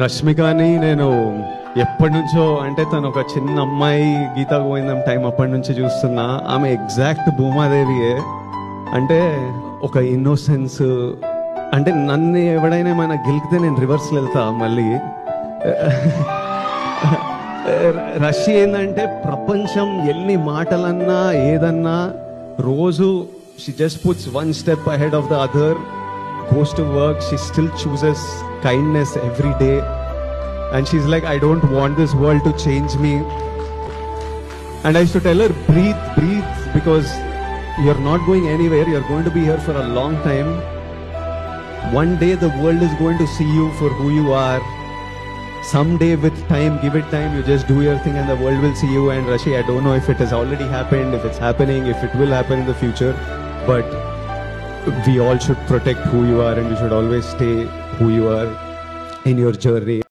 రష్మికని నేను ఎప్పటి నుంచో అంటే తను ఒక చిన్న అమ్మాయి గీతా గోవిందం టైం అప్పటి నుంచి చూస్తున్నా. ఆమె ఎగ్జాక్ట్ భూమాదేవియే. అంటే ఒక ఇన్నోసెన్స్, అంటే నన్ను ఎవడైనా ఏమైనా గెలికితే నేను రివర్స్లో వెళ్తా మళ్ళీ. రష్మి ఏంటంటే ప్రపంచం ఎన్ని మాటలన్నా ఏదన్నా రోజు she just puts one step ahead of the other, goes to work, she still chooses kindness every day, and she's like, I don't want this world to change me. And I used to tell her, breathe, breathe, because you're not going anywhere, you're going to be here for a long time. One day the world is going to see you for who you are. Someday, with time, give it time, you just do your thing and the world will see you. And Rashi, I don't know if it has already happened, if it's happening, if it will happen in the future, but we all should protect who you are, and you should always stay who you are in your journey.